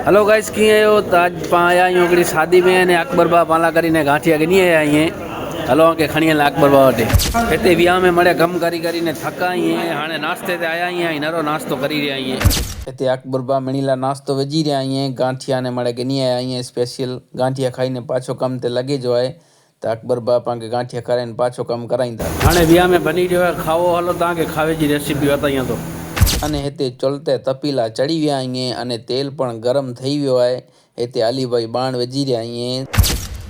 Hello guys की आयो तो आज आया आहियूं हिकिड़ी शादी में ने अकबर बा पाला કરીને गांठिया गिनी आया आहियूं। हलो के खणी हल अकबर बा वटि हिते विया में मड़े कम करी ने थका आहियूं। हाणे नाश्ते ते आया आहियूं नरो नाश्तो करी रहिया आहियूं। हिते अकबर बा मिणीला नाश्तो विझी रहिया आहियूं। गांठिया ने मड़े गिनी आया आहियूं स्पेशल गांठिया खाईने पाछो कम ते लगे जो आहे त अकबर बा पांखे गांठिया कराइनि पाछो कम कराईंदा। हाणे विया में बनी रहियो आहे खाओ। हलो तव्हांखे खावे जी रेसिपी बतायां थो। अने हिते चुल्ह तपीला चढ़ी विया आहियूं अने तेल पण गरम थी वियो आहे। हिते अलीबाई बाण विझी रहिया आहियूं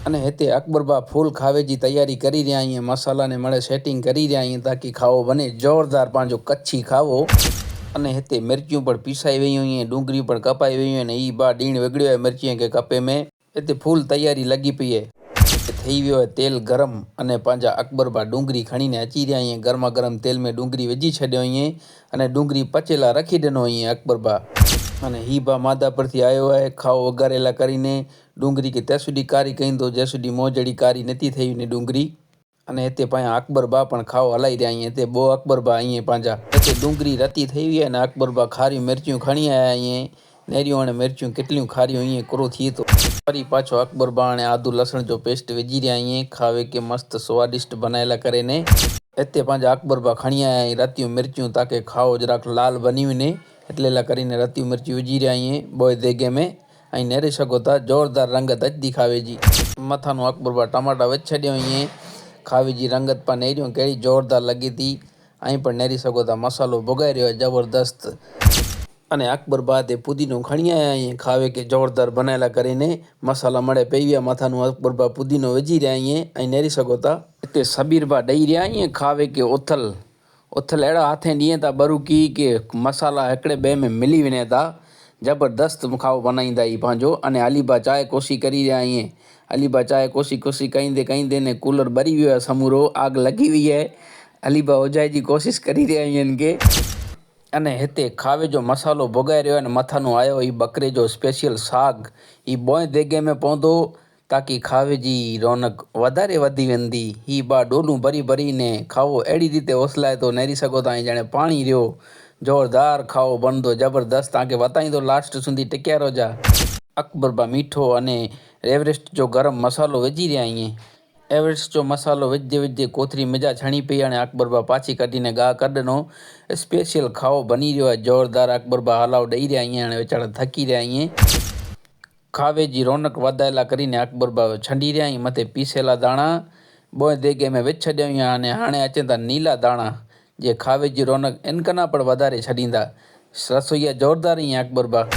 अने हिते अकबर बा फूल खावे जी तैयारी करी रहिया आहियूं। मसाला ने मड़े सेटिंग करी रहिया आहियूं ताकि खावो बने ज़ोरदार पंहिंजो कच्छी खावो। अने हिते मिर्चियूं पण पीसाई वयूं आहिनि, डूंगरियूं पण कपाई वयूं आहिनि। ही बा ॾीण विगड़ियो आहे मिर्चीअ खे कपे में। हिते फूल तैयारी लगी पई आहे। थी वियो आहे तेल गरम अने पंहिंजा अकबर बा डूंगरी खणीने अची रहिया आहियूं। गर्मा गर्म तेल में डूंगरी विझी छॾियो आहियूं अने डूंगरी पचेला रखी ॾिनो आहियूं अकबर बा। अने ही बा मादापुर थी आयो आहे खाओ वगारेला करीने डूंगरी खे तेसुडी कारी कईंदो जेसुडी मोजड़ी कारी नथी थी वञे डूंगरी। अने हिते पंहिंजा अकबर बा पण खाओ हलाई रहिया आहियूं। हिते ॿ अकबर बा आहियूं पंहिंजा। हिते डूंगरी रती थी वई आहे अने अकबर बा खारियूं मिर्चियूं खणी आया आहियूं। नेरियूं हाणे मिर्चियूं किटलियूं खारियूं ईअं कुरो थिए थो। वरी पाछो अकबर बा हाणे आदू लसण जो पेस्ट विझी रहिया आहियूं खावे के मस्त स्वादिष्ट बनाएला करे ने। हिते पंहिंजा अकबर बा खणी आया आहियूं रतियूं मिर्चियूं ताकि खाओ જરાક लाल बनी वञे એટલે કરીને रतियूं मिर्चियूं विझी रहिया आहियूं बोए देगे में ऐं नेरे सघो था ज़ोरदार रंगत अचंदी खावे जी। मथां अकबर बा टमाटा विझी छॾियो आहियूं। खावे जी रंगत पा नेरियूं कहिड़ी ज़ोरदार लॻे थी ऐं पण नेरी सघो था। मसालो भुॻाए रहियो आहे ज़बरदस्त अने अकबर बा ते पुदीनो खणी आया आहियूं खावे के ज़ोरदार बनाएला करे ने। मसाला मड़े पई विया मथां अकबर बा पुदीनो विझी रहिया आहियूं ऐं नेरी सघो था। हिते सबीर बा ॾेई रहिया आहियूं खावे के उथल अहिड़ा हथें ॾिए था बरूकी के मसाला हिकिड़े ॿिए में मिली वञे था। ज़बरदस्त खाओ बनाईंदा ई पंहिंजो। अने अलीबा चांहि कोसी करी रहिया आहियूं। अलीबा चांहि कोसी कईंदे कईंदे ने कूलर ॿरी वियो आहे समूरो आग लॻी वई आहे। अलीबा उजाए जी कोशिशि करी रहिया आहियूं हिन खे। अने हिते खावे जो मसालो भुॻाए रहियो आहे मथां आयो ही बकरे जो स्पेशल साग। ही बोए देगे में पवंदो ताकि खावे जी रौनक वधारे वधी वेंदी। ही बा डोलूं भरी भरी ने खाओ अहिड़ी रीते ओसलाए थो नेरी सघो था ऐं ॼणे पाणी रहियो ज़ोरदार खाओ बनंदो ज़बरदस्त। तव्हांखे बताईंदो लास्ट सुधी टिकिया रहिजा। अकबर बा मीठो अने एवरेस्ट जो गरम मसालो विझी रहिया आहियूं। एवरेस्ट जो मसालो विझदे विझदे कोतरी मिजा छणी पई हाणे अकबर बा पाछी कढीने गाह कढनो स्पेशल खाओ बनी रहियो आहे ज़ोरदार। अकबर बा हलाओ ॾेई रहिया आहियूं हाणे वीचारा थकी रहिया आहियूं। खावे जी रौनक वधाइला કરીને अकबर बा छंडी रहिया आहियूं मथे पीसेला दाणा बोए देगे में विझी छॾिया आहियूं। हाणे अचनि था नीला दाणा जे खावे जी रौनक इनकना पण वधारे छॾींदा। रसोईया ज़ोरदार ई अकबर बा।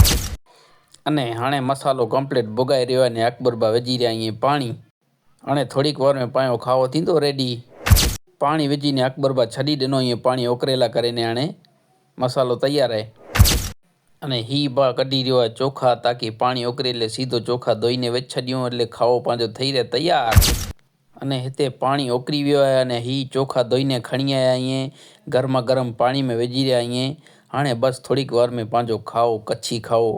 अने हाणे मसालो कंप्लीट भुॻाए रहियो आहे अने अकबर बा विझी रहिया आहियूं पाणी। हाणे थोड़ीक वार में पंहिंजो खाओ थींदो रेडी। पाणी विझीने अकबर बा छॾी ॾिनो ईअं पाणी उकरेला करे ने हाणे मसालो तयारु आहे। अने ही बा कढी रहियो आहे चोखा ताकि पाणी उकरेले सीधो चोखा धोईने विझी छॾियूं એટલે खाओ पंहिंजो ठही रहे तयारु। अने हिते पाणी उकरी वियो आहे अने ही चोखा धोईने खणी आया आहियूं गर्मा गर्म पाणी में विझी रहिया आहियूं। हाणे बसि थोड़ीक वार में पंहिंजो खाओ कच्छी खाओ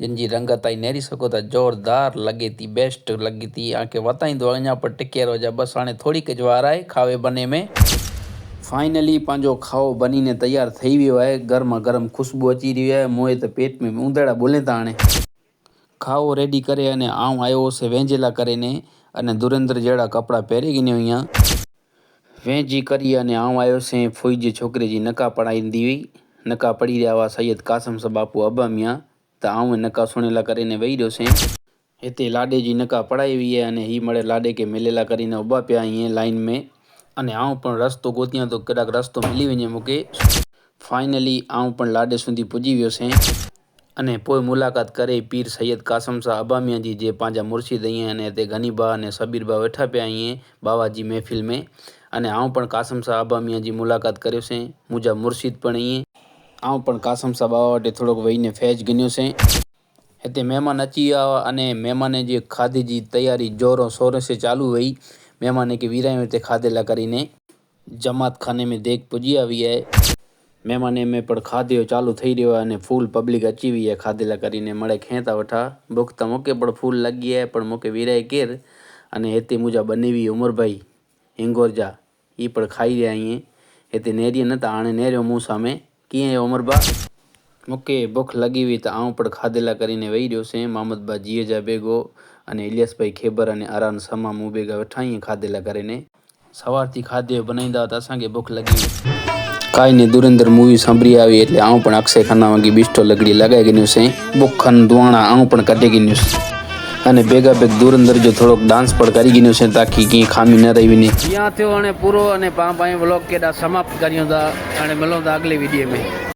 जिनजी रंगत आई नेरी सघो था ज़ोरदार लॻे थी बेस्ट लॻे थी। तव्हांखे बताईंदो अञा पर टिके रहिजा बसि हाणे थोड़ीक ज वार आहे खावे बने में। फाइनली पंहिंजो खाओ बनीने तयारु थी वियो आहे। गर्मा गर्म ख़ुशबू अची रही आहे मोए त पेट में ऊंदड़ा बोले था। हाणे खाओ रेडी करे अने आऊं आयो हुउसि वेंजेला करे ने अने दुरेंद्र जहिड़ा कपिड़ा पहिरे गिने हुई वेंजी करी अने आऊं आयोसीं फुई जी छोकिरे जी नका पढ़ाईंदी हुई। नका पढ़ी रहिया हुआ सैयद कासम सां बापू अबा मियां त आऊं नका सुणेला करे ने वेही रहियोसीं। हिते लाॾे जी नका पढ़ाई हुई आहे अने ही मड़े लाॾे खे मिलेला કરીને उभा पिया ईअं लाइन में अने आऊं पण रस्तो ॻोतियां थो कॾाक रस्तो मिली वञे मूंखे। फाइनली आऊं पण लाॾे सुधी पुॼी वियोसीं अने पोइ मुलाक़ात करे पीर सैयद कासम सां अबा मियां जी जे पंहिंजा मुर्शिद ईअं अने हिते गनी बा अने सबीर बा वेठा पिया ईअं बाबा जी महफ़िल में अने आऊं पण कासम सां अबा मियां जी मुलाक़ात करियोसीं मुंहिंजा मुर्शिद पण ईअं आऊं पण कासम सां बाबा वटि थोड़ो वेहीने फैज़ गिनियोसीं। हिते महिमान अची विया हुआ अने महिमान जी खाधे जी तयारी ज़ोरों शोर से चालू हुई। महिमान खे वीरायूं हिते खाधे लाइ કરીને जमात खाने में देग पुॼी हुई आहे। महिमाने में पण खाधे जो चालू थी रहियो आहे अने फूल पब्लिक अची वई आहे खाधे लाइ કરીને मड़े खे था वठा बुख त मूंखे पण फूल लॻी आहे पण मूंखे वीराए केरु। अने हिते मुंहिंजा बनी हुई उमर भाई हिंगोर जा ही पण खाई रहिया आहियूं। हिते नेरियो न त हाणे नेरियो मूं सामे कीअं उमर बा મૂકે ભૂખ લગી હોય તો આવું પણ ખાધેલા કરીને વહી રહ્યો છે મામદબા જીએજા ભેગો અને ઇલિયાસભાઈ ખેબર અને આરાન સમામ ભેગા વેઠા અહીં ખાધેલા કરીને સવારથી ખાધે બનાવીદા હતા અસાંखे ભૂખ લગી કાંઈ ને ધુરંધર મૂવી સાંભળી આવી એટલે આવું પણ અક્ષય ખન્ના વાંગી બિસ્ટો લગડી લગાઈ ગયું છે બુખન દુવાણા આવું પણ કાઢી ગયું છે અને ભેગા ભેગ ધુરંધર જો થોડોક ડાન્સ પણ કરી ગયું છે તાકી કંઈ ખામી ન રહી ને ત્યાં થયો અને પૂરો અને પાંચ વ્લોગ કેડા સમાપ્ત કર્યો હતા અને મળો હતા આગલી વિડીયો में।